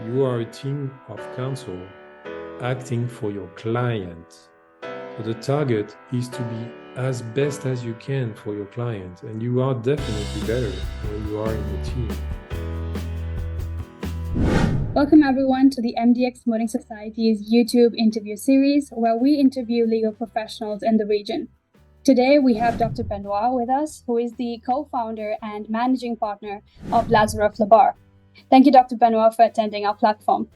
You are a team of counsel acting for your client. So the target is to be as best as you can for your client, and you are definitely better when you are in the team. Welcome everyone to the MDX Motoring Society's YouTube interview series, where we interview legal professionals in the region. Today we have Dr. Benoît with us, who is the co-founder and managing partner of Lazareff Le Bars. Thank you, Dr. Benoît, for attending our platform.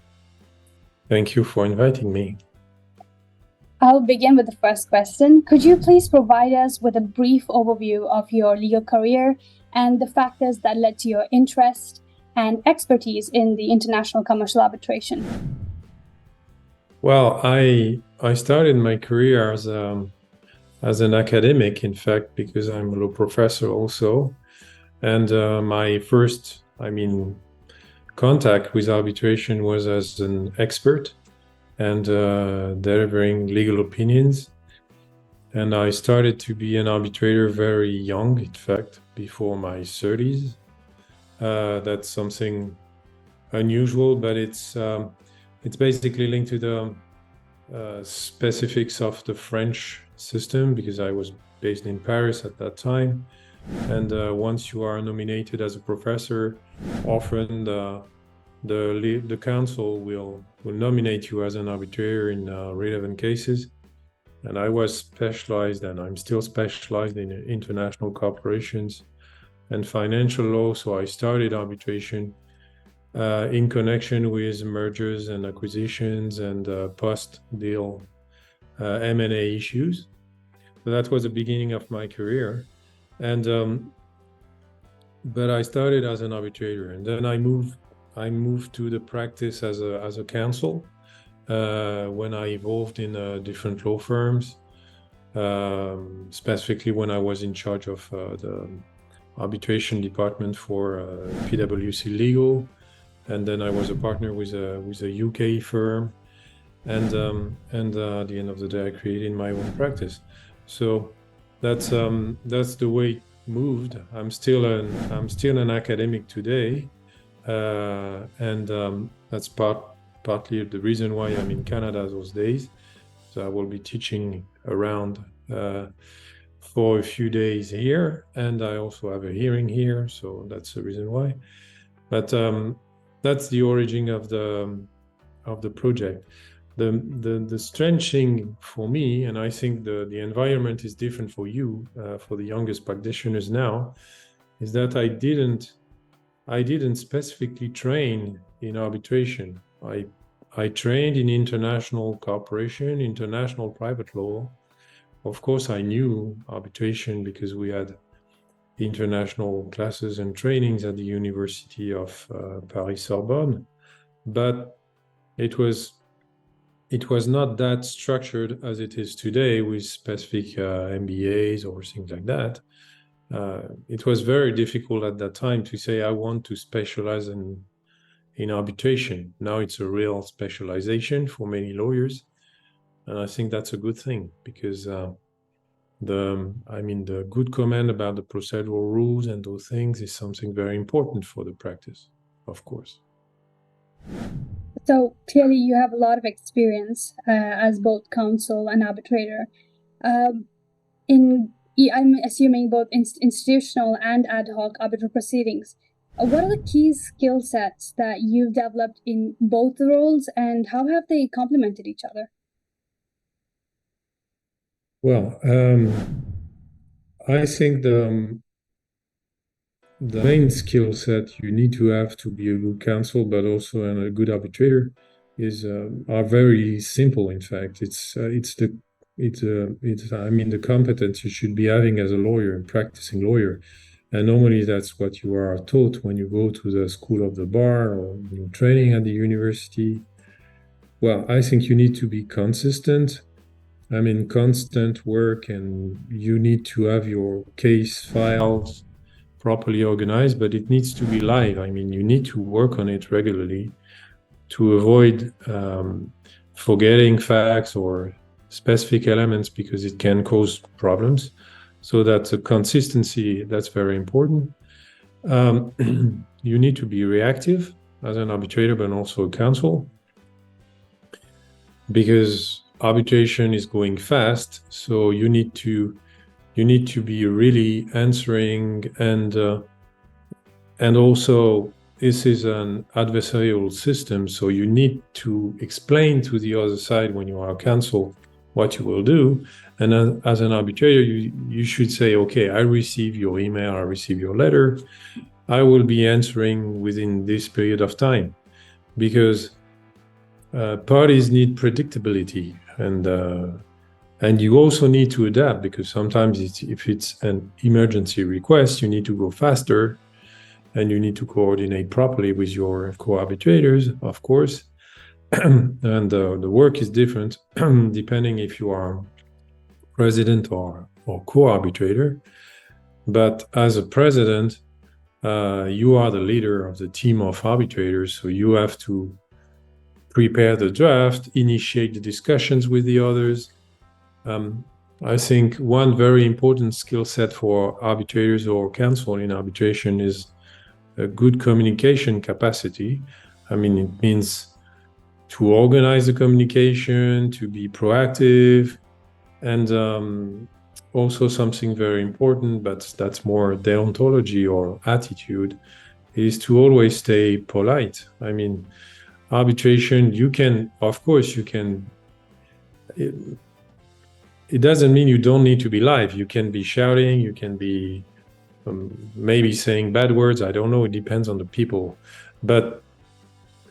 Thank you for inviting me. I'll begin with the first question. Could you please provide us with a brief overview of your legal career and the factors that led to your interest and expertise in the international commercial arbitration? Well, I started my career as an academic, in fact, because I'm a law professor also. And my first, contact with arbitration was as an expert and delivering legal opinions. And I started to be an arbitrator very young, in fact, before my 30s. That's something unusual, but it's basically linked to the specifics of the French system, because I was based in Paris at that time. And once you are nominated as a professor, often the council will nominate you as an arbitrator in relevant cases. And I was specialized, and I'm still specialized in international corporations and financial law. So I started arbitration in connection with mergers and acquisitions and post-deal M&A issues. So that was the beginning of my career. And but I started as an arbitrator, and then I moved to the practice as a counsel when I evolved in different law firms, specifically when I was in charge of the arbitration department for PwC Legal, and then I was a partner with a UK firm, and at the end of the day, I created my own practice. So that's the way it moved. I'm still an academic today, and that's partly the reason why I'm in Canada those days. So I will be teaching around for a few days here, and I also have a hearing here, so that's the reason why. But that's the origin of the project. The strange thing for me, and I think the environment is different for you, for the youngest practitioners now, is that I didn't specifically train in arbitration. I trained in international cooperation, international private law. Of course, I knew arbitration because we had international classes and trainings at the University of Paris Sorbonne, but it was not that structured as it is today with specific MBAs or things like that. It was very difficult at that time to say, I want to specialize in arbitration. Now it's a real specialization for many lawyers. And I think that's a good thing, because the good command about the procedural rules and those things is something very important for the practice, of course. So clearly you have a lot of experience as both counsel and arbitrator. I'm assuming both institutional and ad hoc arbitral proceedings. What are the key skill sets that you've developed in both the roles, and how have they complemented each other? Well, I think the main skill set you need to have to be a good counsel, but also a good arbitrator, are very simple. In fact, the competence you should be having as a lawyer, practicing lawyer. And normally that's what you are taught when you go to the school of the bar or training at the university. Well, I think you need to be consistent. Constant work, and you need to have your case files properly organized, but it needs to be live. You need to work on it regularly to avoid forgetting facts or specific elements, because it can cause problems. So that's a consistency, that's very important. You need to be reactive. as an arbitrator, but also a counsel, because arbitration is going fast. So you need to be really answering, and also this is an adversarial system. So you need to explain to the other side when you are counsel what you will do. And as an arbitrator, you should say, okay, I receive your email, I receive your letter, I will be answering within this period of time, because parties need predictability, and you also need to adapt, because sometimes if it's an emergency request, you need to go faster, and you need to coordinate properly with your co-arbitrators, of course. And the work is different depending if you are president or co-arbitrator. But as a president, you are the leader of the team of arbitrators, so you have to prepare the draft, initiate the discussions with the others. I think one very important skill set for arbitrators or counsel in arbitration is a good communication capacity. I mean, it means to organize the communication, to be proactive, and also something very important, but that's more deontology or attitude, is to always stay polite. I mean, arbitration, it doesn't mean you don't need to be live. You can be shouting, you can be maybe saying bad words, I don't know, it depends on the people. But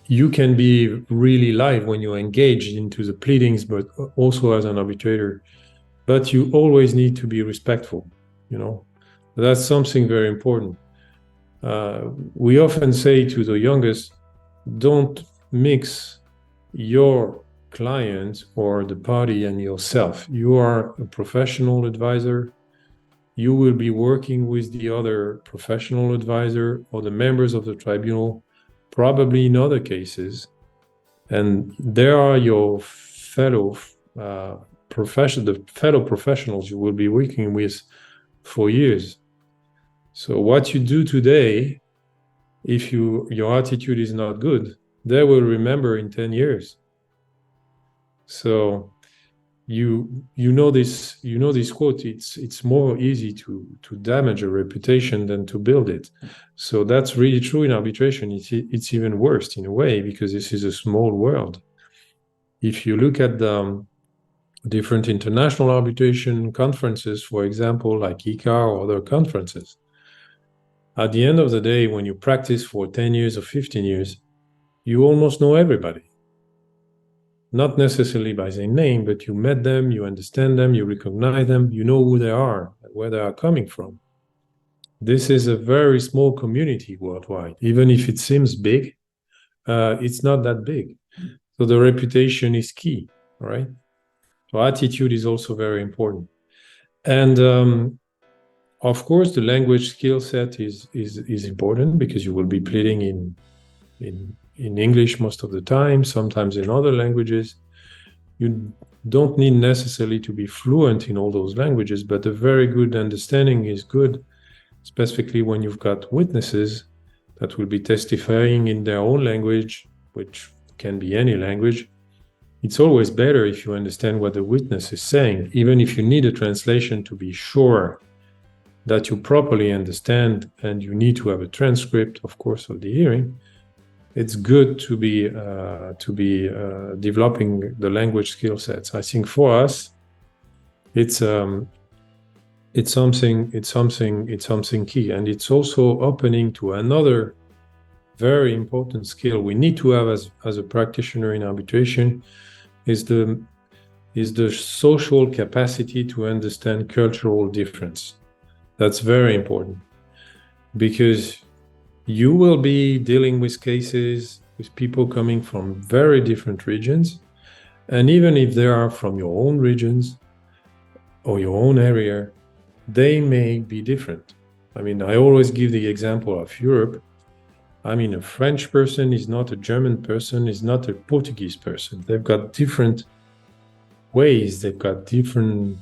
you can be really live when you're engaged into the pleadings, but also as an arbitrator. But you always need to be respectful, That's something very important. We often say to the youngest, don't mix your client or the party and yourself. You are a professional advisor. You will be working with the other professional advisor or the members of the tribunal, probably in other cases. And there are your fellow professionals you will be working with for years. So what you do today, if your attitude is not good, they will remember in 10 years. So you know this quote, it's more easy to damage a reputation than to build it. So that's really true in arbitration. It's even worse in a way, because this is a small world. If you look at the different international arbitration conferences, for example, like ICAR or other conferences, at the end of the day, when you practice for 10 years or 15 years, you almost know everybody. Not necessarily by their name, but you met them, you understand them, you recognize them, you know who they are, where they are coming from. This is a very small community worldwide. Even if it seems big, it's not that big. So the reputation is key, right? So attitude is also very important. And of course, the language skill set is important, because you will be pleading in English most of the time, sometimes in other languages. You don't need necessarily to be fluent in all those languages, but a very good understanding is good, specifically when you've got witnesses that will be testifying in their own language, which can be any language. It's always better if you understand what the witness is saying, even if you need a translation to be sure that you properly understand, and you need to have a transcript, of course, of the hearing. It's good to be developing the language skill sets. I think for us, it's something key, and it's also opening to another very important skill we need to have as a practitioner in arbitration, is the social capacity to understand cultural difference. That's very important, because you will be dealing with cases with people coming from very different regions. And even if they are from your own regions or your own area, they may be different. I mean, I always give the example of Europe. I mean, a French person is not a German person, is not a Portuguese person. They've got different ways, they've got different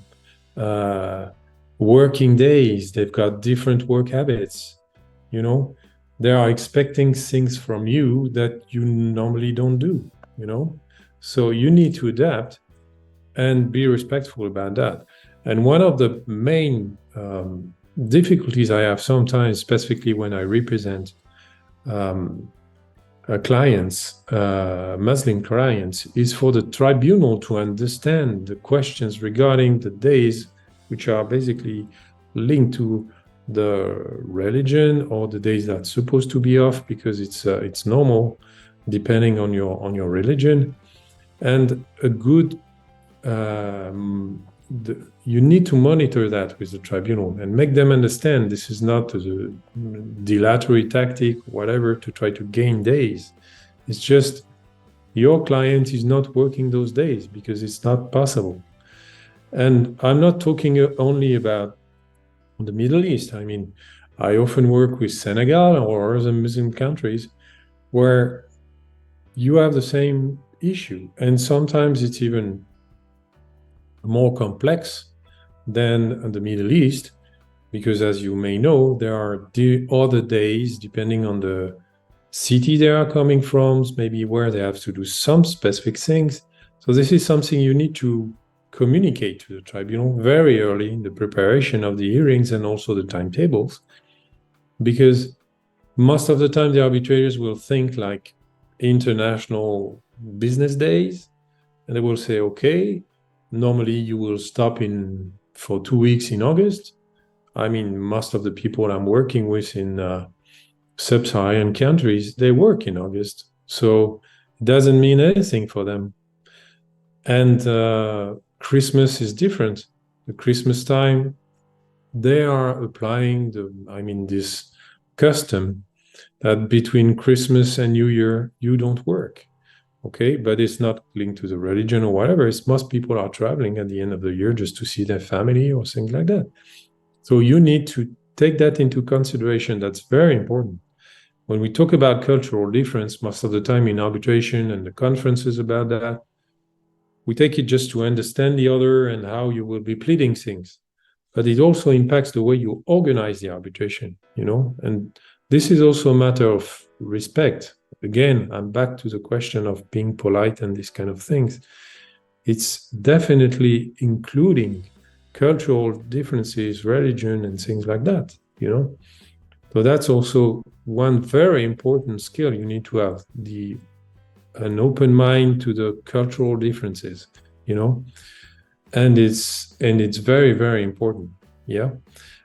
working days, they've got different work habits, they are expecting things from you that you normally don't do, you know? So you need to adapt and be respectful about that. And one of the main difficulties I have sometimes, specifically when I represent clients, Muslim clients, is for the tribunal to understand the questions regarding the days, which are basically linked to the religion or the days that's supposed to be off because it's normal depending on your religion. And a good you need to monitor that with the tribunal and make them understand this is not a dilatory tactic, whatever, to try to gain days. It's just your client is not working those days because it's not possible. And I'm not talking only about the Middle East. I mean, I often work with Senegal or other Muslim countries where you have the same issue. And sometimes it's even more complex than the Middle East, because as you may know, there are other days depending on the city they are coming from, maybe where they have to do some specific things. So this is something you need to communicate to the tribunal very early in the preparation of the hearings and also the timetables, because most of the time the arbitrators will think like international business days, and they will say, okay, normally you will stop for 2 weeks in August. I mean, most of the people I'm working with in sub-Saharan countries, they work in August. So it doesn't mean anything for them. And Christmas is different. The Christmas time, they are applying this custom that between Christmas and New Year, you don't work. Okay, but it's not linked to the religion or whatever. It's most people are traveling at the end of the year just to see their family or things like that. So you need to take that into consideration. That's very important. When we talk about cultural difference, most of the time in arbitration and the conferences about that, we take it just to understand the other and how you will be pleading things. But it also impacts the way you organize the arbitration, you know? And this is also a matter of respect. Again, I'm back to the question of being polite and these kind of things. It's definitely including cultural differences, religion, and things like that, you know? So that's also one very important skill you need to have, an open mind to the cultural differences, you know? And it's very, very important, yeah?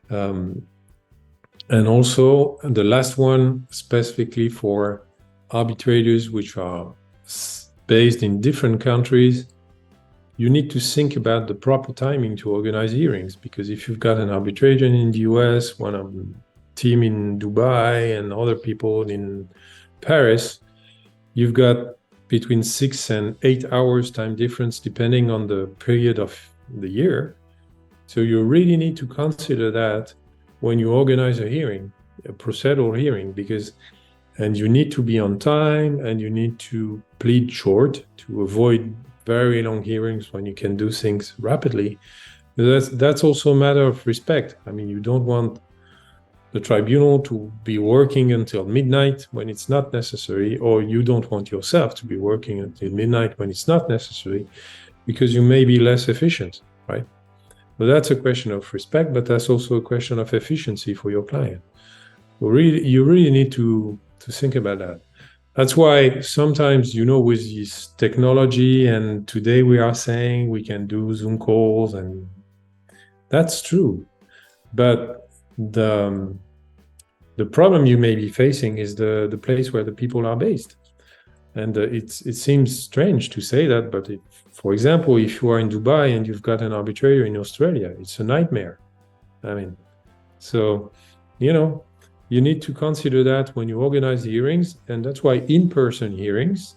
And also the last one, specifically for arbitrators which are based in different countries, you need to think about the proper timing to organize hearings, because if you've got an arbitration in the US, one team in Dubai and other people in Paris, you've got between 6 and 8 hours time difference depending on the period of the year. So you really need to consider that when you organize a hearing, a procedural hearing, and you need to be on time and you need to plead short to avoid very long hearings when you can do things rapidly. That's also a matter of respect. I mean, you don't want the tribunal to be working until midnight when it's not necessary, or you don't want yourself to be working until midnight when it's not necessary, because you may be less efficient, right? But that's a question of respect, but that's also a question of efficiency for your client. You really need to think about that. That's why sometimes, you know, with this technology, and today we are saying we can do Zoom calls, and that's true. But the problem you may be facing is the place where the people are based. And it seems strange to say that, but for example, if you are in Dubai and you've got an arbitrator in Australia, it's a nightmare. I mean, so, you know, you need to consider that when you organize the hearings, and that's why in-person hearings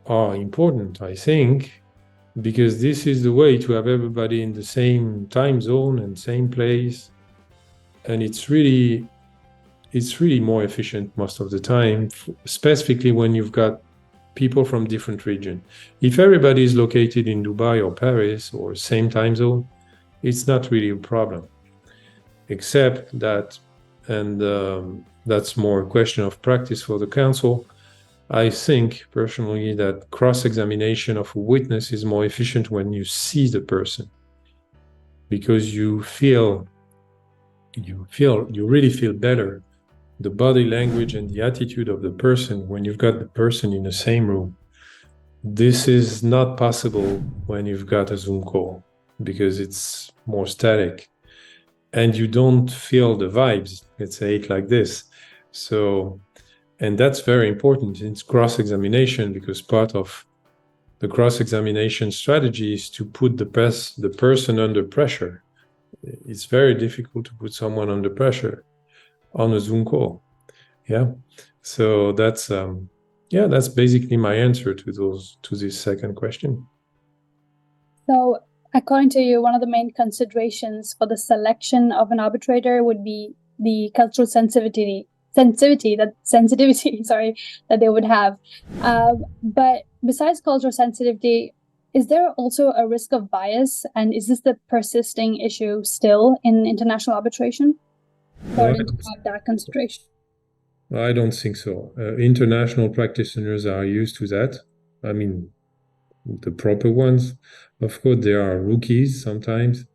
are important, I think, because this is the way to have everybody in the same time zone and same place. And it's really more efficient most of the time, specifically when you've got people from different regions. If everybody is located in Dubai or Paris or same time zone, it's not really a problem. Except that, and that's more a question of practice for the counsel. I think personally that cross-examination of a witness is more efficient when you see the person, because you really feel better the body language and the attitude of the person when you've got the person in the same room. This is not possible when you've got a Zoom call because it's more static and you don't feel the vibes, let's say it like this. So, and that's very important. It's cross-examination, because part of the cross-examination strategy is to put the person under pressure. It's very difficult to put someone under pressure on a Zoom call. Yeah. So that's basically my answer to this second question. So, according to you, one of the main considerations for the selection of an arbitrator would be the cultural sensitivity that they would have. But besides cultural sensitivity, is there also a risk of bias, and is this the persisting issue still in international arbitration? Or did you have that consideration? I don't think so. International practitioners are used to that. I mean, the proper ones. Of course, there are rookies sometimes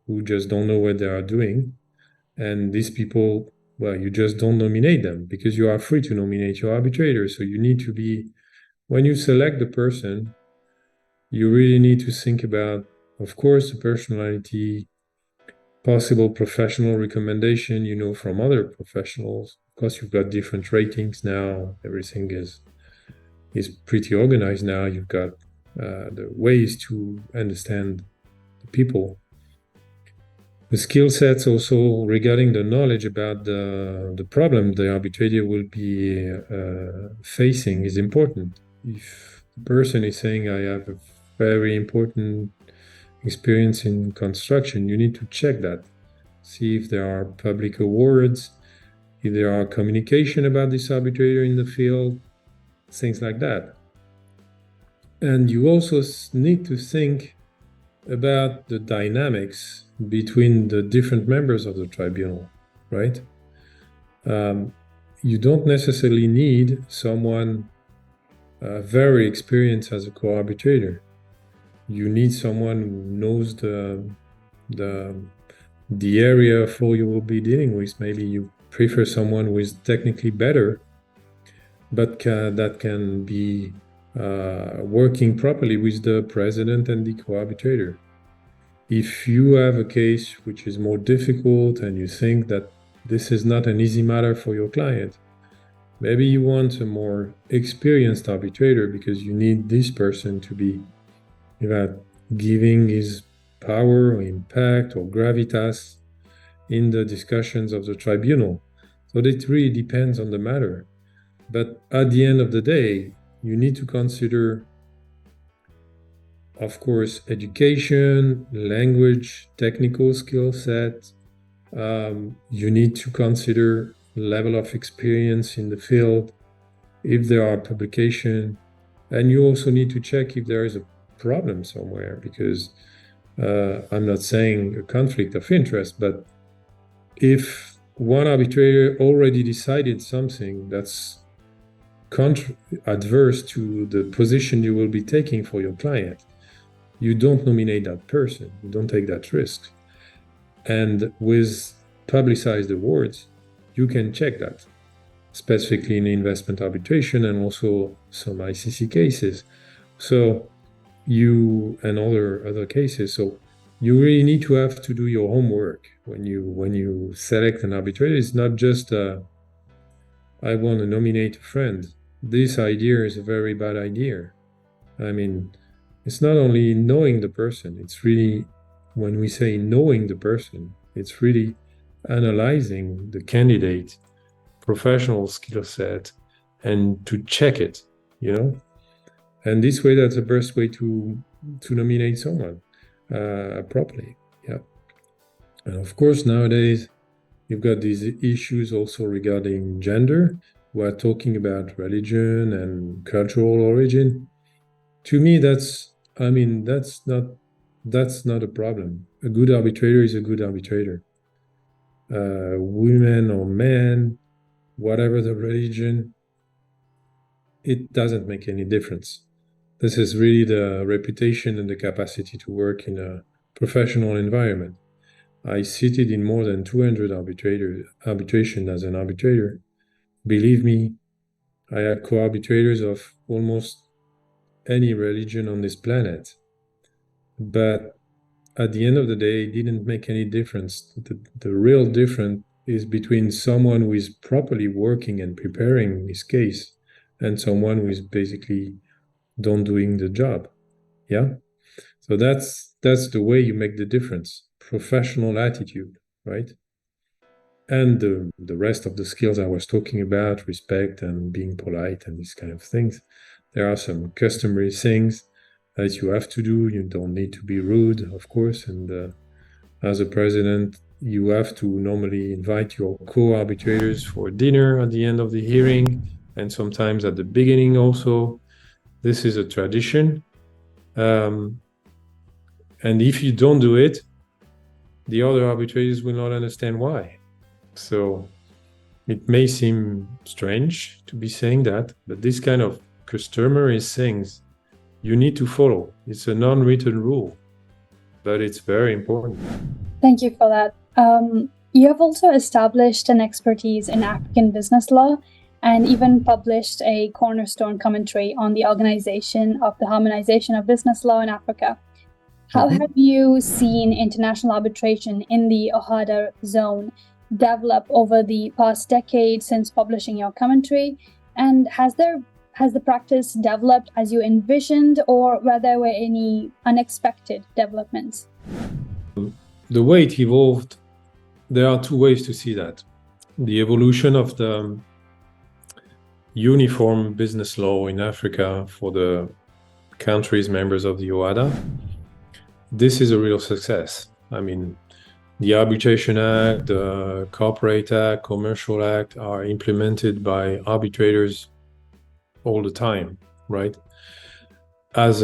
who just don't know what they are doing. And these people, well, you just don't nominate them because you are free to nominate your arbitrator. So you need to be, when you select the person, you really need to think about, of course, the personality, possible professional recommendation, from other professionals. Of course, you've got different ratings now. Everything is pretty organized now. You've got the ways to understand the people. The skill sets also regarding the knowledge about the problem the arbitrator will be facing is important. If the person is saying, I have a very important experience in construction, you need to check that. See if there are public awards, if there are communication about this arbitrator in the field, things like that. And you also need to think about the dynamics between the different members of the tribunal, right? You don't necessarily need someone very experienced as a co-arbitrator. You need someone who knows the area of law you will be dealing with. Maybe you prefer someone who is technically better, but that can be working properly with the president and the co-arbitrator. If you have a case which is more difficult and you think that this is not an easy matter for your client, maybe you want a more experienced arbitrator because you need this person to be giving his power or impact or gravitas in the discussions of the tribunal. So it really depends on the matter. But at the end of the day, you need to consider, of course, education, language, technical skill set. You need to consider level of experience in the field, if there are publications, and you also need to check if there is a problem somewhere, because I'm not saying a conflict of interest, but if one arbitrator already decided something that's adverse to the position you will be taking for your client, you don't nominate that person, you don't take that risk. And with publicized awards, you can check that, specifically in investment arbitration and also some ICC cases. So you, and other cases. So you really need to have to do your homework when you select an arbitrator. It's not just I want to nominate a friend. This idea is a very bad idea. I mean, it's not only knowing the person, it's really, when we say knowing the person, it's really analyzing the candidate professional skill set and to check it, and this way, that's the best way to nominate someone properly. Yeah. And of course, nowadays you've got these issues also regarding gender. We're talking about religion and cultural origin. To me, that's not a problem. A good arbitrator is a good arbitrator. Women or men, whatever the religion, it doesn't make any difference. This is really the reputation and the capacity to work in a professional environment. I seated in more than 200 arbitration as an arbitrator. Believe me, I had co-arbitrators of almost any religion on this planet. But at the end of the day, it didn't make any difference. The real difference is between someone who is properly working and preparing his case and someone who is basically don't doing the job. Yeah. So that's the way you make the difference. Professional attitude, right? And the rest of the skills I was talking about, respect and being polite and these kind of things. There are some customary things that you have to do. You don't need to be rude, of course. And as a president, you have to normally invite your co-arbitrators for dinner at the end of the hearing, and sometimes at the beginning also. This is a tradition. And if you don't do it, the other arbitrators will not understand why. So it may seem strange to be saying that, but this kind of customary things you need to follow. It's a non-written rule, but it's very important. Thank you for that. You have also established an expertise in African business law and even published a cornerstone commentary on the organization of the harmonization of business law in Africa. How have you seen international arbitration in the OHADA zone develop over the past decade since publishing your commentary? And has the practice developed as you envisioned, or were there any unexpected developments? The way it evolved, there are two ways to see that. The evolution of the uniform business law in Africa for the countries members of the OHADA, this is a real success. I mean, the Arbitration Act, the Corporate Act, Commercial Act are implemented by arbitrators all the time, right? As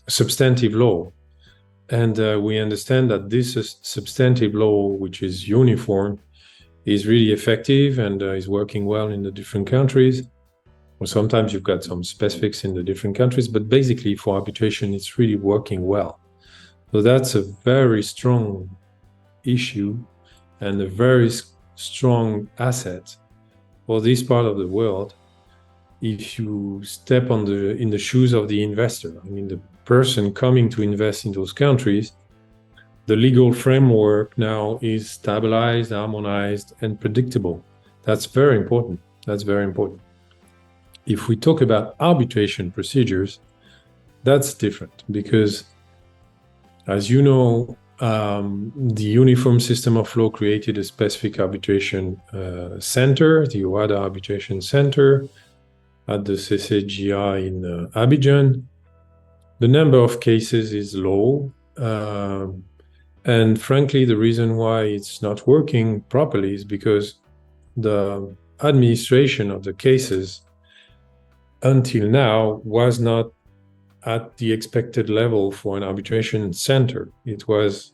substantive law. And we understand that this substantive law, which is uniform, is really effective and is working well in the different countries. Well, sometimes you've got some specifics in the different countries, but basically for arbitration, it's really working well. So that's a very strong issue and a very strong asset for this part of the world. If you step in the shoes of the investor, I mean, the person coming to invest in those countries, the legal framework now is stabilized, harmonized, and predictable. That's very important. That's very important. If we talk about arbitration procedures, that's different because, as you know, the Uniform System of Law created a specific arbitration center, the OHADA Arbitration Center, at the CCGI in Abidjan. The number of cases is low. And frankly, the reason why it's not working properly is because the administration of the cases until now was not at the expected level for an arbitration center. It was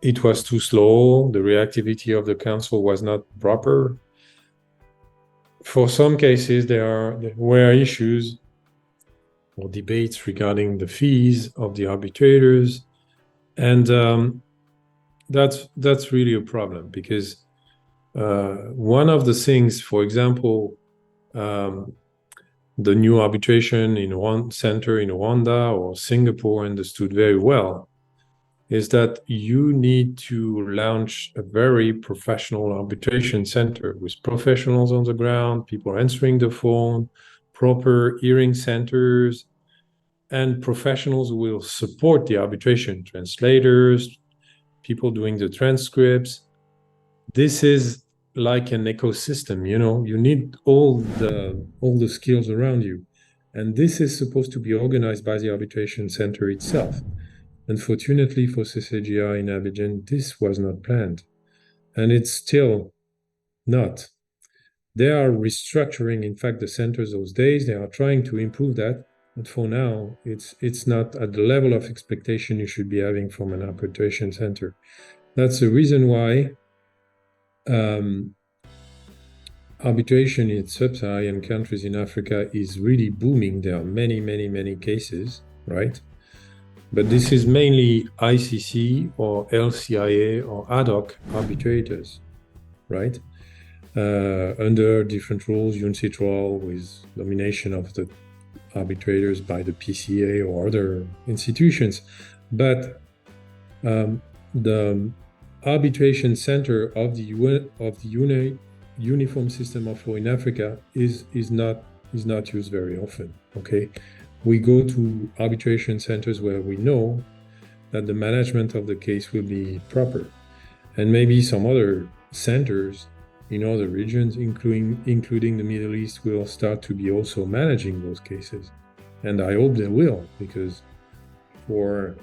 too slow. The reactivity of the council was not proper. For some cases, there were issues or debates regarding the fees of the arbitrators. And that's really a problem because one of the things, for example, the new arbitration in one center in Rwanda or Singapore understood very well is that you need to launch a very professional arbitration center with professionals on the ground, people answering the phone, proper hearing centers, and professionals who will support the arbitration, translators, people doing the transcripts. This is like an ecosystem, you know, you need all the skills around you. And this is supposed to be organized by the arbitration center itself. Unfortunately for CCGI in Abidjan, this was not planned. And it's still not. They are restructuring, in fact, the centers those days. They are trying to improve that. But for now, it's not at the level of expectation you should be having from an arbitration center. That's the reason why arbitration in sub-Saharan countries in Africa is really booming. There are many, many, many cases, right? But this is mainly ICC or LCIA or ad hoc arbitrators, right? Under different rules, UNCITRAL with nomination of the arbitrators by the PCA or other institutions. But the arbitration center of the uniform system of law in Africa is not used very often. Okay, we go to arbitration centers where we know that the management of the case will be proper, and maybe some other centers in other regions, including the Middle East, will start to be also managing those cases, and I hope they will, because for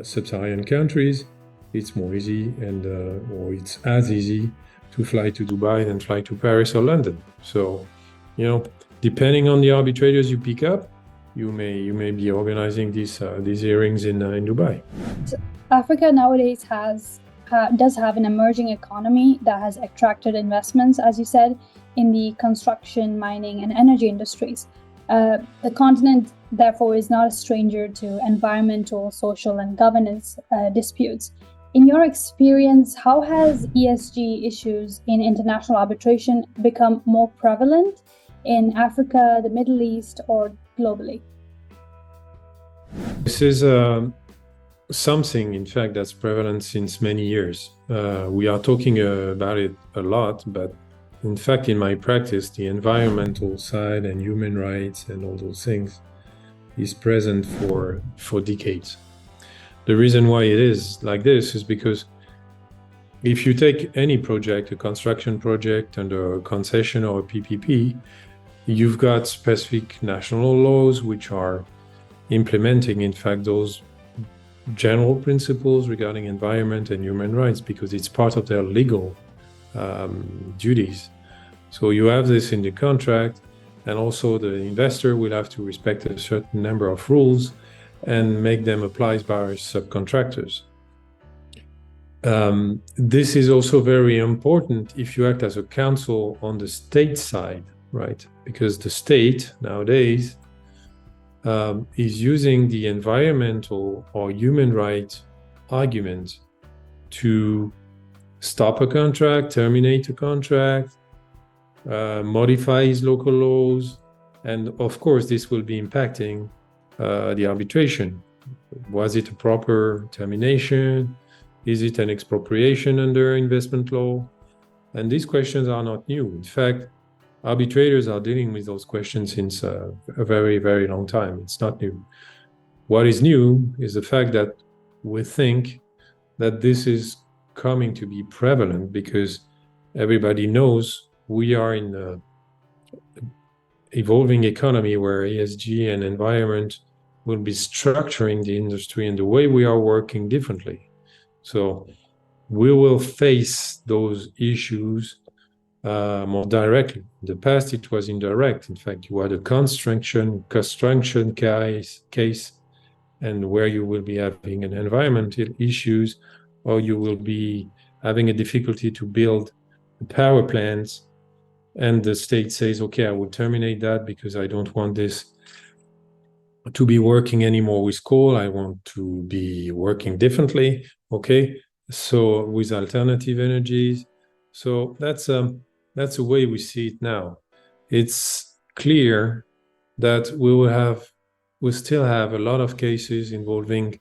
sub-Saharan countries, it's more easy and or it's as easy to fly to Dubai than fly to Paris or London. So, you know, depending on the arbitrators you pick up, you may be organizing these hearings in Dubai. Africa nowadays does have an emerging economy that has attracted investments, as you said, in the construction, mining, and energy industries. The continent, therefore, is not a stranger to environmental, social, and governance disputes. In your experience, how has ESG issues in international arbitration become more prevalent in Africa, the Middle East, or globally? This is something, in fact, that's prevalent since many years. We are talking about it a lot, but in fact, in my practice, the environmental side and human rights and all those things is present for decades. The reason why it is like this is because if you take any project, a construction project under a concession or a PPP, you've got specific national laws which are implementing, in fact, those general principles regarding environment and human rights, because it's part of their legal duties. So you have this in the contract, and also the investor will have to respect a certain number of rules and make them apply by subcontractors. This is also very important if you act as a counsel on the state side, right? Because the state nowadays is using the environmental or human rights argument to stop a contract, terminate a contract, modify his local laws, and of course this will be impacting the arbitration. Was it a proper termination? Is it an expropriation under investment law? And these questions are not new. In fact, arbitrators are dealing with those questions since a very, very long time. It's not new. What is new is the fact that we think that this is coming to be prevalent because everybody knows we are in an evolving economy where ESG and environment will be structuring the industry and the way we are working differently. So we will face those issues more directly. In the past, it was indirect. In fact, you had a construction case, and where you will be having an environmental issues, or you will be having a difficulty to build power plants, and the state says, okay, I will terminate that because I don't want this to be working anymore with coal. I want to be working differently. Okay, so with alternative energies. So that's the way we see it now. It's clear that we still have a lot of cases involving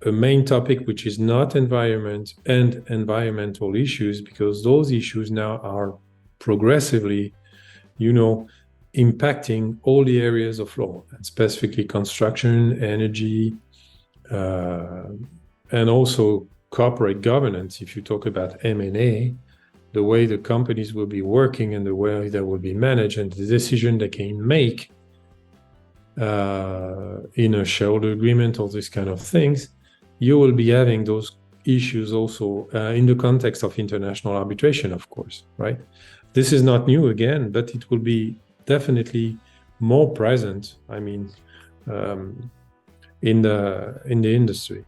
a main topic, which is not environment and environmental issues, because those issues now are progressively, impacting all the areas of law, and specifically construction, energy, and also corporate governance. If you talk about M&A, the way the companies will be working and the way they will be managed and the decision they can make in a shareholder agreement, all these kind of things, you will be having those issues also in the context of international arbitration, of course, right? This is not new again, but it will be definitely more present, in the industry.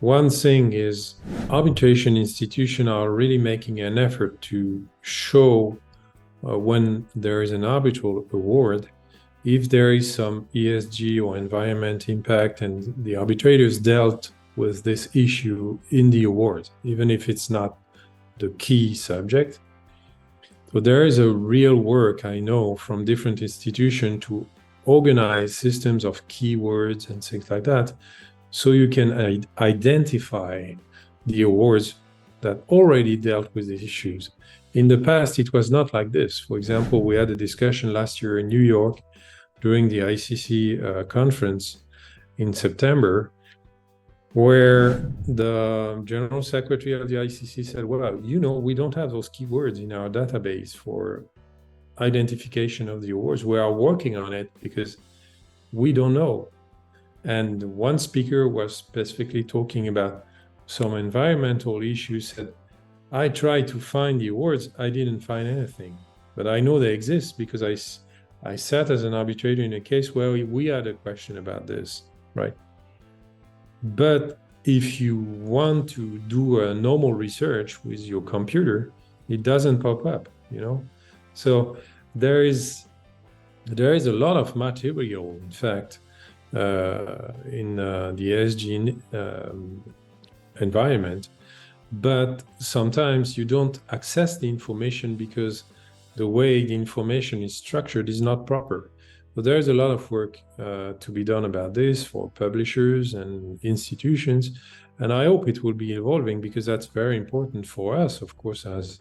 One thing is arbitration institutions are really making an effort to show when there is an arbitral award, if there is some ESG or environment impact and the arbitrators dealt with this issue in the award, even if it's not the key subject. So there is a real work, I know, from different institutions to organize systems of keywords and things like that, so you can identify the awards that already dealt with the issues. In the past, it was not like this. For example, we had a discussion last year in New York during the ICC conference in September, where the General Secretary of the ICC said, well, we don't have those keywords in our database for identification of the awards. We are working on it because we don't know. And one speaker was specifically talking about some environmental issues, said, I tried to find the awards, I didn't find anything. But I know they exist because I sat as an arbitrator in a case where we had a question about this, right? But if you want to do a normal research with your computer, it doesn't pop up, So there is a lot of material, in fact, in the ESG environment, but sometimes you don't access the information because the way the information is structured is not proper. But there's a lot of work to be done about this for publishers and institutions, and I hope it will be evolving because that's very important for us, of course, as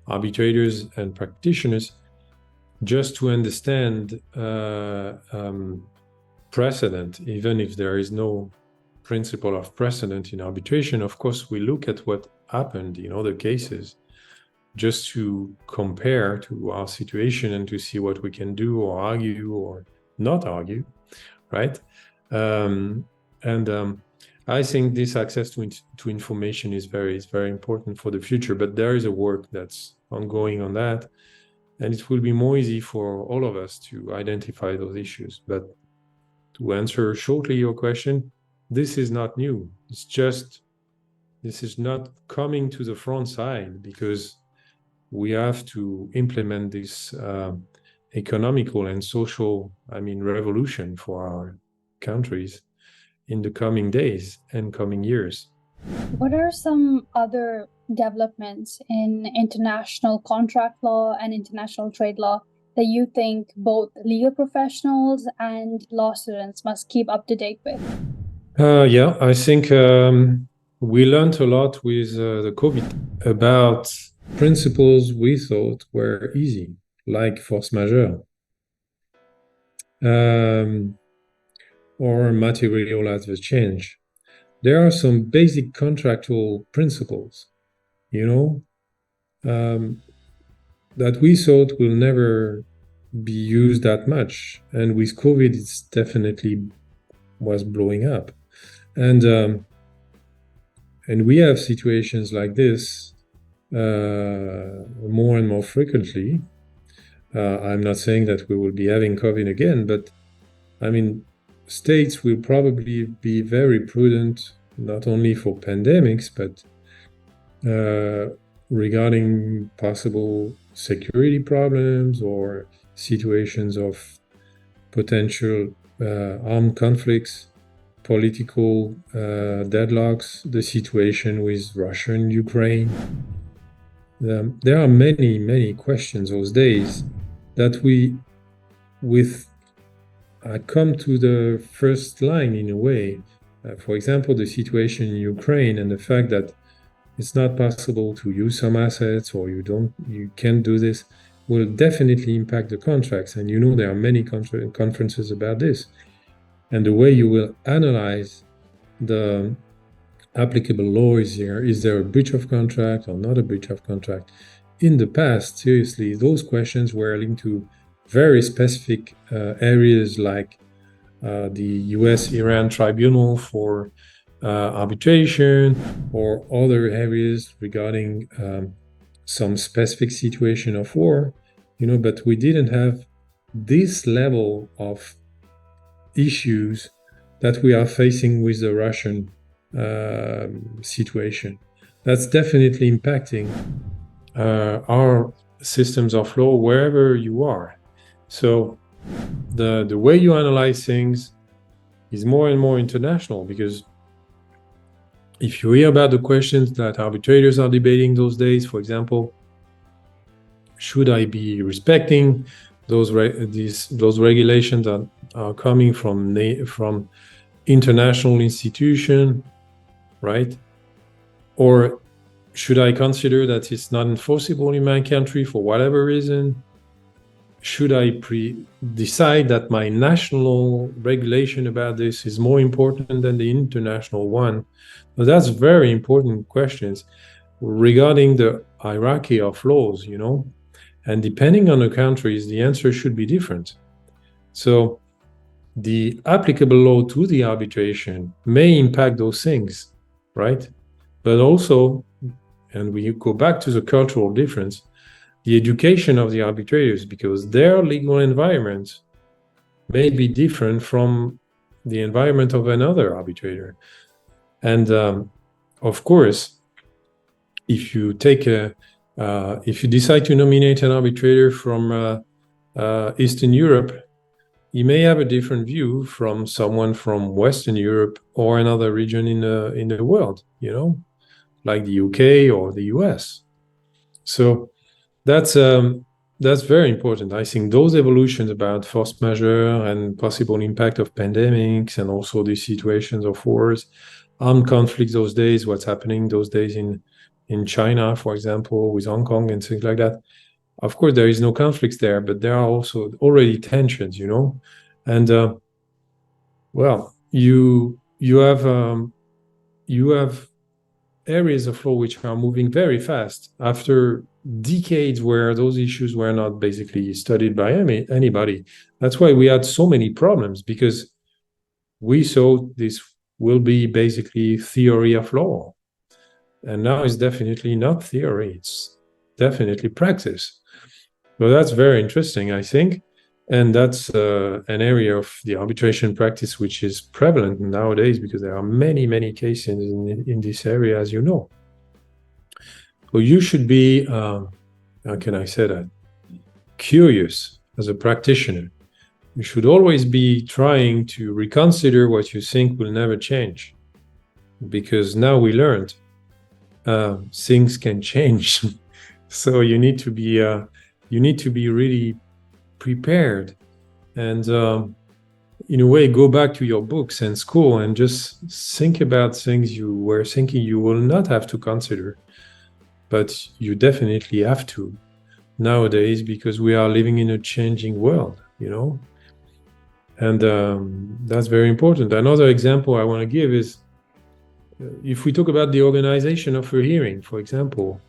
arbitrators and practitioners, just to understand precedent, even if there is no principle of precedent in arbitration. Of course, we look at what happened in other cases just to compare to our situation and to see what we can do or argue or not argue, right? I think this access to information is very important for the future, but there is a work that's ongoing on that, and it will be more easy for all of us to identify those issues. But to answer shortly your question, this is not new. It's just, this is not coming to the front side because we have to implement this economical and social, revolution for our countries in the coming days and coming years. What are some other developments in international contract law and international trade law that you think both legal professionals and law students must keep up to date with? I think we learned a lot with the COVID about principles we thought were easy, like force majeure, or material adverse change. There are some basic contractual principles, that we thought will never be used that much. And with COVID, it's definitely was blowing up. And we have situations like this more and more frequently. I'm not saying that we will be having COVID again, but states will probably be very prudent, not only for pandemics, but regarding possible security problems or situations of potential armed conflicts, political deadlocks, the situation with Russia and Ukraine. There are many questions those days that I come to the first line in a way. For example, the situation in Ukraine and the fact that it's not possible to use some assets or you can't do this will definitely impact the contracts. And there are many conferences about this. And the way you will analyze the applicable law is there a breach of contract or not a breach of contract? In the past, seriously, those questions were linked to very specific areas like the US-Iran Tribunal for arbitration or other areas regarding some specific situation of war, but we didn't have this level of issues that we are facing with the Russian situation. That's definitely impacting our systems of law wherever you are. So the way you analyze things is more and more international, because if you hear about the questions that arbitrators are debating those days, for example, should I be respecting those regulations that are coming from international institution, right? Or should I consider that it's not enforceable in my country for whatever reason? Should I decide that my national regulation about this is more important than the international one? Well, that's very important questions regarding the hierarchy of laws, you know? And depending on the countries, the answer should be different. So the applicable law to the arbitration may impact those things, right? But also, and we go back to the cultural difference, the education of the arbitrators, because their legal environment may be different from the environment of another arbitrator. And of course, if you decide to nominate an arbitrator from Eastern Europe, he may have a different view from someone from Western Europe or another region in the world, you know, like the UK or the US. So that's very important. I think those evolutions about force majeure and possible impact of pandemics, and also the situations of wars, armed conflicts those days, what's happening those days in China, for example, with Hong Kong and things like that. Of course, there is no conflicts there, but there are also already tensions, you know. And well, you have areas of law which are moving very fast after decades where those issues were not basically studied by anybody. That's why we had so many problems, because we thought this will be basically theory of law. And now it's definitely not theory, it's definitely practice. So that's very interesting, I think. And that's an area of the arbitration practice which is prevalent nowadays, because there are many, many cases in this area, as you know. So you should be, how can I say that? Curious as a practitioner. You should always be trying to reconsider what you think will never change. Because now we learned things can change. So you need to be really prepared, and in a way go back to your books and school and just think about things you were thinking you will not have to consider, but you definitely have to nowadays, because we are living in a changing world, you know. And that's very important. Another example I want to give is if we talk about the organization of a hearing, for example,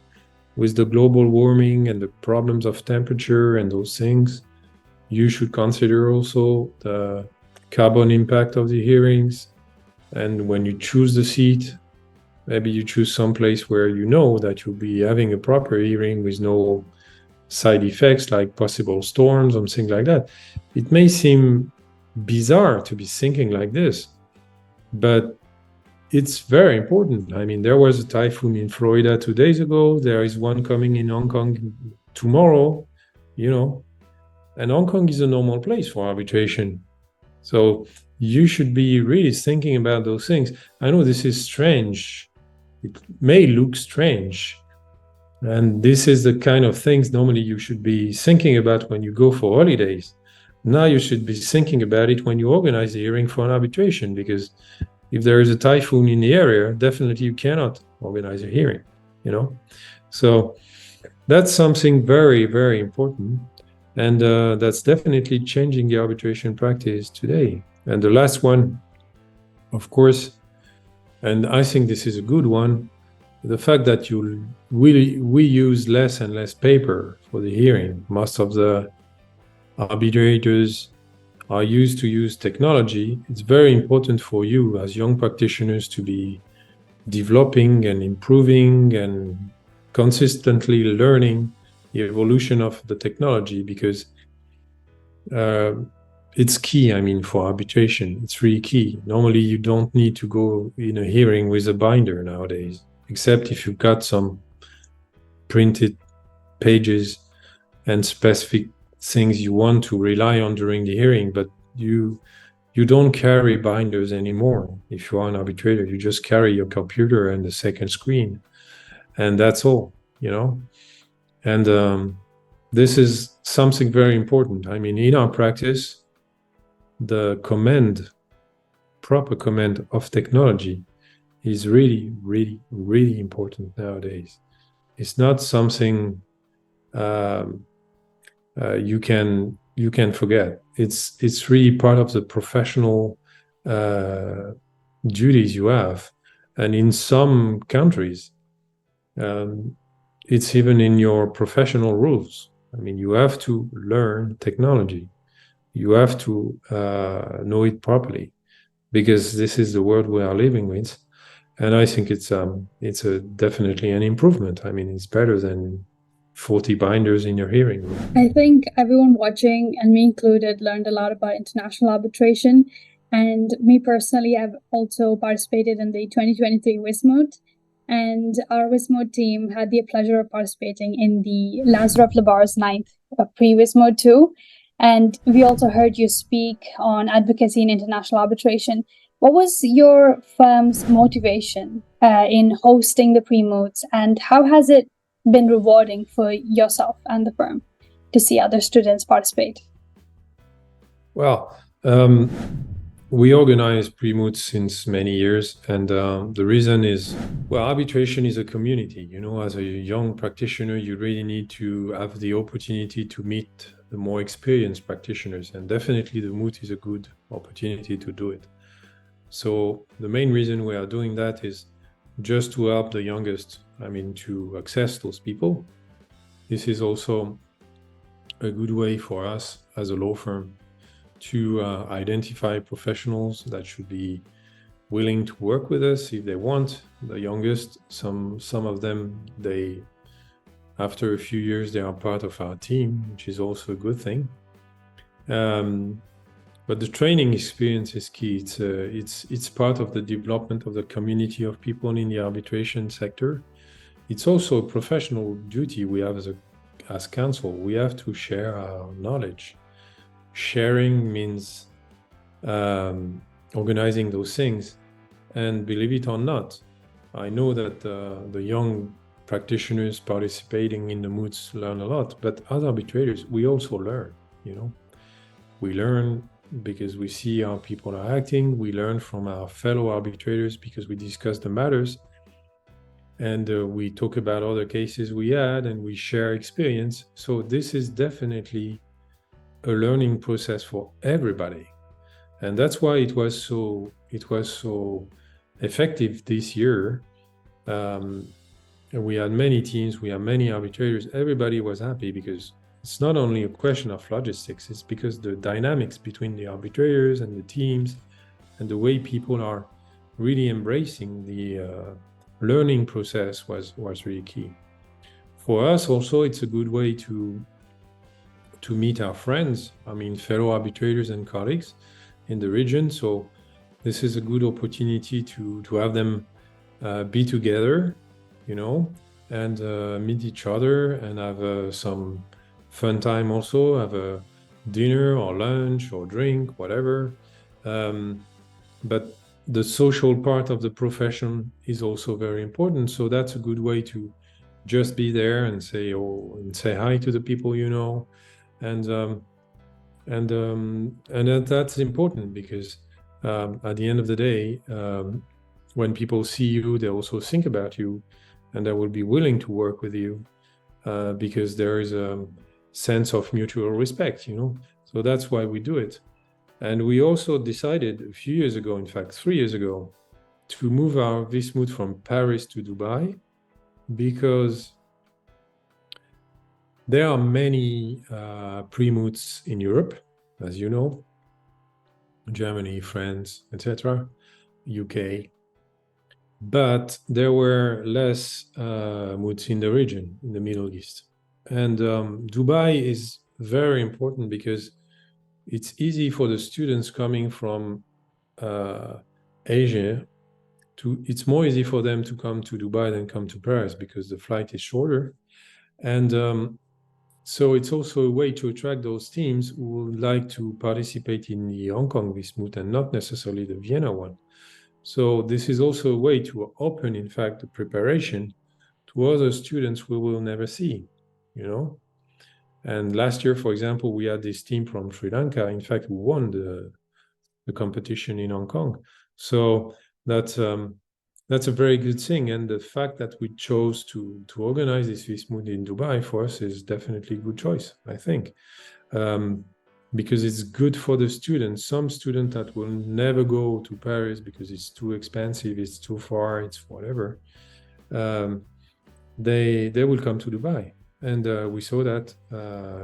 with the global warming and the problems of temperature and those things, you should consider also the carbon impact of the hearings. And when you choose the seat, maybe you choose some place where you know that you'll be having a proper hearing with no side effects like possible storms and things like that. It may seem bizarre to be thinking like this, but it's very important. I mean, there was a typhoon in Florida 2 days ago. There is one coming in Hong Kong tomorrow, you know, and Hong Kong is a normal place for arbitration. So you should be really thinking about those things. I know this is strange. It may look strange. And this is the kind of things normally you should be thinking about when you go for holidays. Now you should be thinking about it when you organize a hearing for an arbitration, because if there is a typhoon in the area, definitely you cannot organize a hearing, you know? So that's something very, very important. And that's definitely changing the arbitration practice today. And the last one, of course, and I think this is a good one, the fact that we use less and less paper for the hearing. Most of the arbitrators are used to use technology. It's very important for you as young practitioners to be developing and improving and consistently learning the evolution of the technology, because it's key. I mean, for arbitration, it's really key. Normally, you don't need to go in a hearing with a binder nowadays, except if you've got some printed pages and specific things you want to rely on during the hearing, but you don't carry binders anymore. If you are an arbitrator, you just carry your computer and the second screen, and that's all, you know. And this is something very important. I mean, in our practice, the proper command of technology is really, really, really important nowadays. It's not something you can forget. It's really part of the professional duties you have, and in some countries, it's even in your professional rules. I mean, you have to learn technology. You have to know it properly, because this is the world we are living with. And I think it's definitely an improvement. I mean, it's better than 40 binders in your hearing room. I think everyone watching, and me included, learned a lot about international arbitration. And me personally, I've also participated in the 2023 Wismut. And our Wismut team had the pleasure of participating in the Lazareff Le Bars 9th pre-Wismut too. And we also heard you speak on advocacy in international arbitration. What was your firm's motivation in hosting the pre-moots, and how has it been rewarding for yourself and the firm to see other students participate? Well, we organize pre-moots since many years, and the reason is, well, arbitration is a community. You know, as a young practitioner, you really need to have the opportunity to meet the more experienced practitioners, and definitely the moot is a good opportunity to do it. So the main reason we are doing that is just to help the youngest, I mean, to access those people. This is also a good way for us as a law firm to identify professionals that should be willing to work with us if they want. The youngest, some of them, they, after a few years, they are part of our team, which is also a good thing. But the training experience is key. It's part of the development of the community of people in the arbitration sector. It's also a professional duty we have as counsel. We have to share our knowledge. Sharing means organizing those things. And believe it or not, I know that the young practitioners participating in the moots learn a lot, but as arbitrators, we also learn, you know. We learn because we see how people are acting. We learn from our fellow arbitrators because we discuss the matters, and we talk about other cases we had, and we share experience. So this is definitely a learning process for everybody, and that's why it was so effective this year. We had many teams, we had many arbitrators. Everybody was happy because it's not only a question of logistics, it's because the dynamics between the arbitrators and the teams and the way people are really embracing the learning process was really key. For us also, it's a good way to meet our friends, I mean, fellow arbitrators and colleagues in the region. So this is a good opportunity to have them be together, you know, and meet each other and have some fun time also, have a dinner or lunch or drink, whatever. But the social part of the profession is also very important. So that's a good way to just be there and say hi to the people you know. And that's important because at the end of the day, when people see you, they also think about you, and they will be willing to work with you because there is a sense of mutual respect, you know. So that's why we do it. And we also decided a few years ago, in fact 3 years ago, to move our Wismut from Paris to Dubai, because there are many pre-moots in Europe, as you know, Germany, France, etc., UK, but there were less moots in the region, in the Middle East. And Dubai is very important because it's easy for the students coming from Asia it's more easy for them to come to Dubai than come to Paris because the flight is shorter. And So it's also a way to attract those teams who would like to participate in the Hong Kong Bismuth and not necessarily the Vienna one. So this is also a way to open, in fact, the preparation to other students we will never see, you know. And last year, for example, we had this team from Sri Lanka, in fact, who won the competition in Hong Kong. So that's a very good thing. And the fact that we chose to organize this Bismuth in Dubai for us is definitely a good choice, I think. Because it's good for the students. Some students that will never go to Paris because it's too expensive, it's too far, it's whatever, they will come to Dubai. And we saw that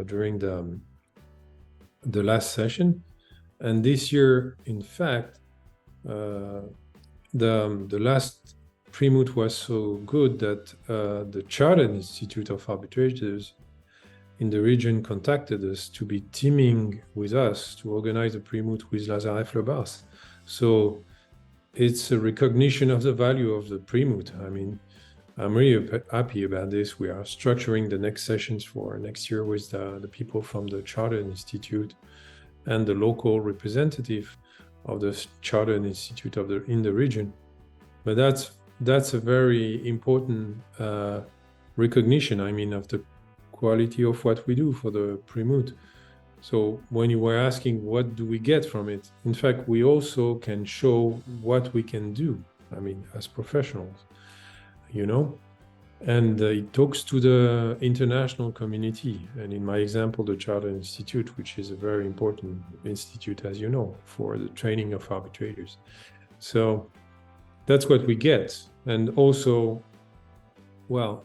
during the last session. And this year, in fact, the last pre-moot was so good that the Chartered Institute of Arbitrators in the region contacted us to be teaming with us to organize a pre-moot with Lazareff Le Bars. So it's a recognition of the value of the pre-moot. I mean, I'm really happy about this. We are structuring the next sessions for next year with the people from the Chartered Institute and the local representative of the Chartered Institute in the region. But that's a very important recognition, I mean, of the quality of what we do for the pre-moot. So when you were asking what do we get from it, in fact, we also can show what we can do, I mean, as professionals, you know, and it talks to the international community. And in my example, the Chartered Institute, which is a very important institute, as you know, for the training of arbitrators. So that's what we get. And also, well,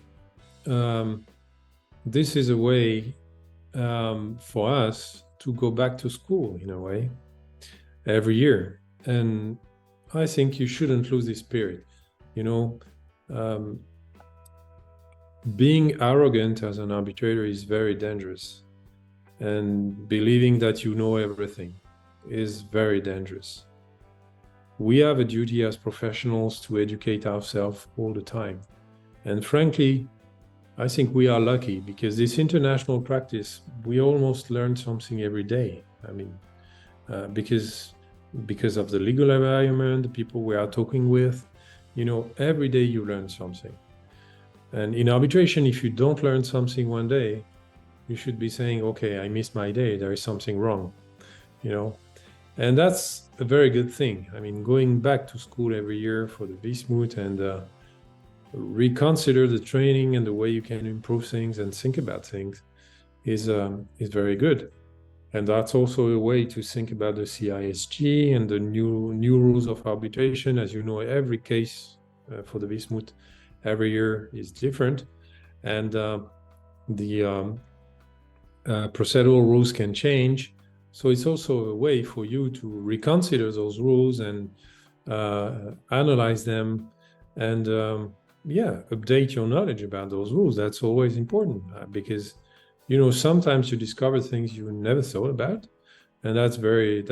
this is a way for us to go back to school in a way every year. And I think you shouldn't lose this spirit. You know, being arrogant as an arbitrator is very dangerous. And believing that you know everything is very dangerous. We have a duty as professionals to educate ourselves all the time. And frankly, I think we are lucky because this international practice, we almost learn something every day. I mean, because of the legal environment, the people we are talking with, you know, every day you learn something. And in arbitration, if you don't learn something one day, you should be saying, okay, I missed my day, there is something wrong, you know. And that's a very good thing. I mean, going back to school every year for the Bismuth and reconsider the training and the way you can improve things and think about things is very good. And that's also a way to think about the CISG and the new rules of arbitration. As you know, every case for the Bismuth every year is different, and the procedural rules can change. So it's also a way for you to reconsider those rules and analyze them and update your knowledge about those rules. That's always important because, you know, sometimes you discover things you never thought about, and that's very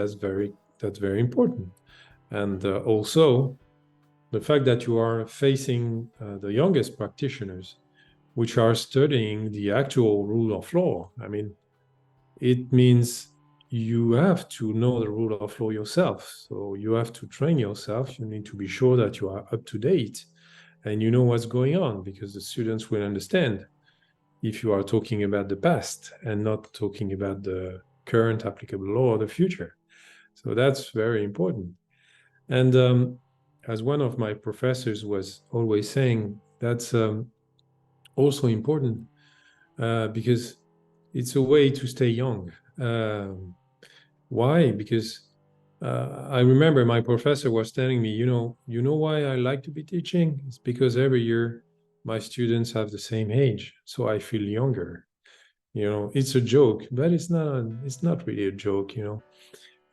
important. And also the fact that you are facing the youngest practitioners, which are studying the actual rule of law. I mean, it means you have to know the rule of law yourself. So you have to train yourself. You need to be sure that you are up to date and you know what's going on, because the students will understand if you are talking about the past and not talking about the current applicable law or the future. So that's very important. And as one of my professors was always saying, that's also important because it's a way to stay young. Why? Because I remember my professor was telling me, you know why I like to be teaching? It's because every year my students have the same age, so I feel younger. You know, it's a joke, but it's not really a joke, you know.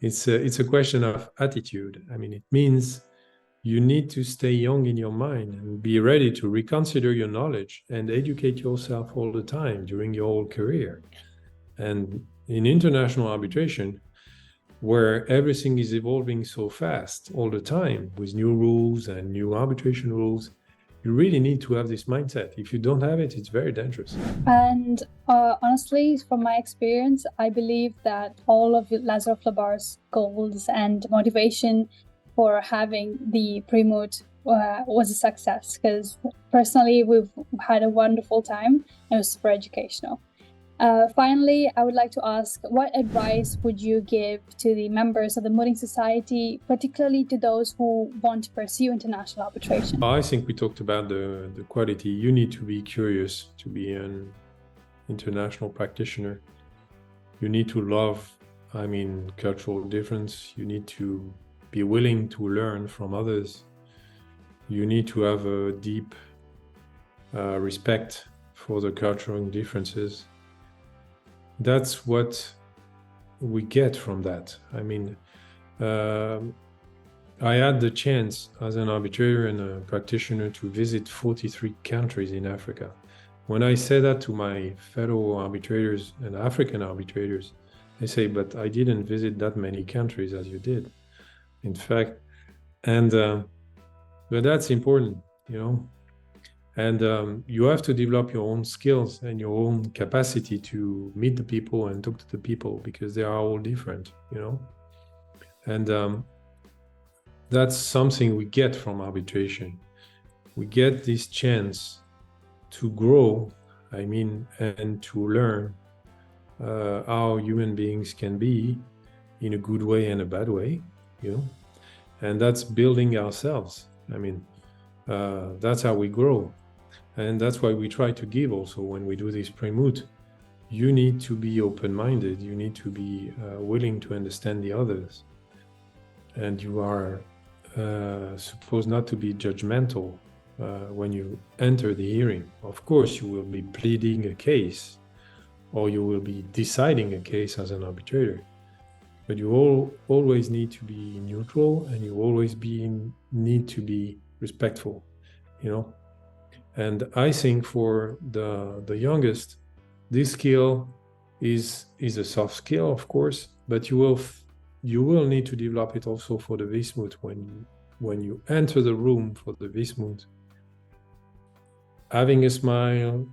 It's a question of attitude. I mean, it means you need to stay young in your mind and be ready to reconsider your knowledge and educate yourself all the time during your whole career. And in international arbitration, where everything is evolving so fast all the time with new rules and new arbitration rules, You really need to have this mindset. If you don't have it, it's very dangerous. And honestly, from my experience, I believe that all of Lazareff Le Bars' goals and motivation for having the pre-moot was a success, because personally, we've had a wonderful time. It was super educational. Finally, I would like to ask, what advice would you give to the members of the Mooting Society, particularly to those who want to pursue international arbitration? I think we talked about the quality. You need to be curious to be an international practitioner. You need to love, cultural difference. You need to be willing to learn from others. You need to have a deep respect for the cultural differences. That's what we get from that. I had the chance as an arbitrator and a practitioner to visit 43 countries in Africa. When I say that to my fellow arbitrators and African arbitrators, they say, but I didn't visit that many countries as you did. In fact, but that's important, And you have to develop your own skills and your own capacity to meet the people and talk to the people, because they are all different, And that's something we get from arbitration. We get this chance to grow, and to learn how human beings can be in a good way and a bad way, And that's building ourselves. That's how we grow. And that's why we try to give also when we do this pre-moot. You need to be open-minded. You need to be willing to understand the others. And you are supposed not to be judgmental when you enter the hearing. Of course, you will be pleading a case, or you will be deciding a case as an arbitrator. But you always need to be neutral, and you always need to be respectful, And I think for the youngest, this skill is a soft skill, of course, but you will need to develop it also for the Vismoot. When you enter the room for the Vismoot, having a smile,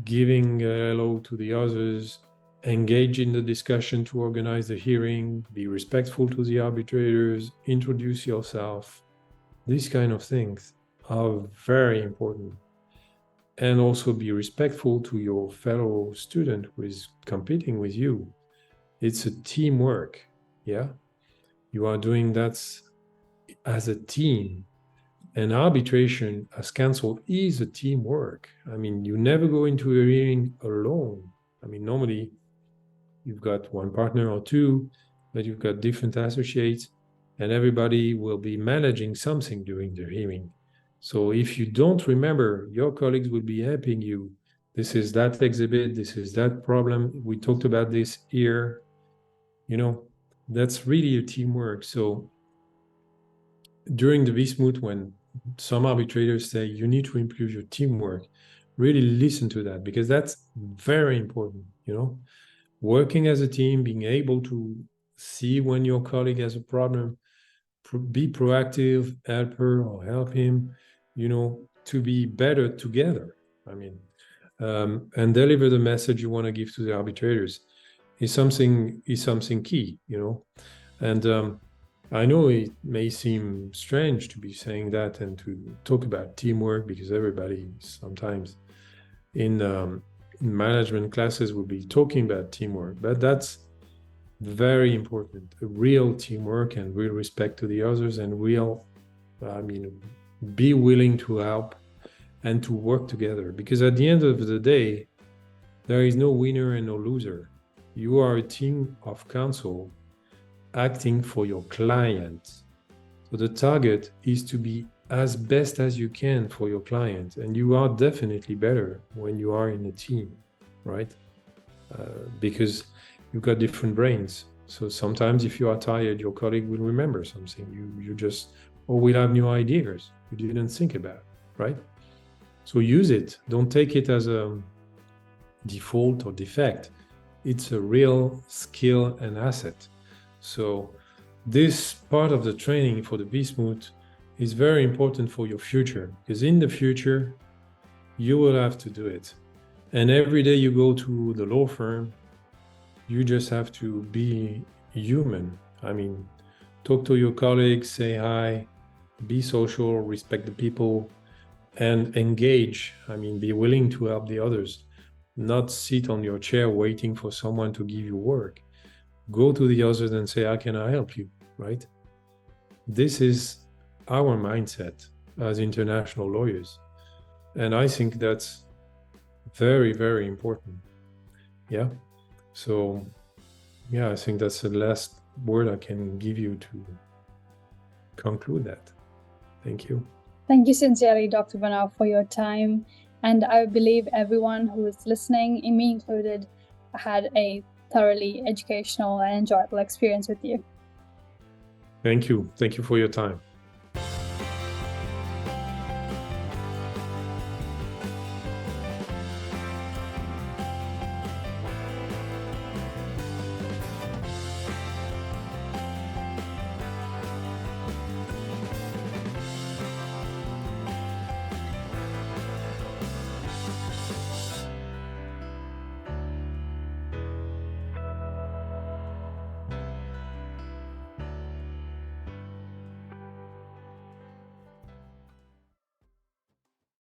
giving a hello to the others, engage in the discussion to organize the hearing, be respectful to the arbitrators, introduce yourself. These kind of things are very important. And also be respectful to your fellow student who is competing with you. It's a teamwork, yeah? You are doing that as a team. And arbitration as counsel is a teamwork. You never go into a hearing alone. Normally you've got one partner or two, but you've got different associates, and everybody will be managing something during the hearing. So if you don't remember, your colleagues will be helping you. This is that exhibit, this is that problem. We talked about this here. That's really a teamwork. So during the Vismoot, when some arbitrators say you need to improve your teamwork, really listen to that, because that's very important, Working as a team, being able to see when your colleague has a problem, be proactive, help her or help him, to be better together. And deliver the message you want to give to the arbitrators is something key, And I know it may seem strange to be saying that and to talk about teamwork, because everybody sometimes in management classes will be talking about teamwork, but that's very important. A real teamwork and real respect to the others, and be willing to help and to work together, because at the end of the day, there is no winner and no loser. You are a team of counsel acting for your client. So the target is to be as best as you can for your client, and you are definitely better when you are in a team, right? Because you've got different brains. So sometimes if you are tired, your colleague will remember something. Or will have new ideas you didn't think about, right? So use it. Don't take it as a default or defect. It's a real skill and asset. So this part of the training for the Vismoot is very important for your future, because in the future, you will have to do it. And every day you go to the law firm, you just have to be human. I mean, talk to your colleagues, say hi, be social, respect the people, and engage. I mean, be willing to help the others, not sit on your chair waiting for someone to give you work. Go to the others and say, how can I help you, right? This is our mindset as international lawyers. And I think that's very, very important. Yeah. So, yeah, I think that's the last word I can give you to conclude that. Thank you. Thank you sincerely, Dr. Benoît, for your time. And I believe everyone who is listening, me included, had a thoroughly educational and enjoyable experience with you. Thank you. Thank you for your time.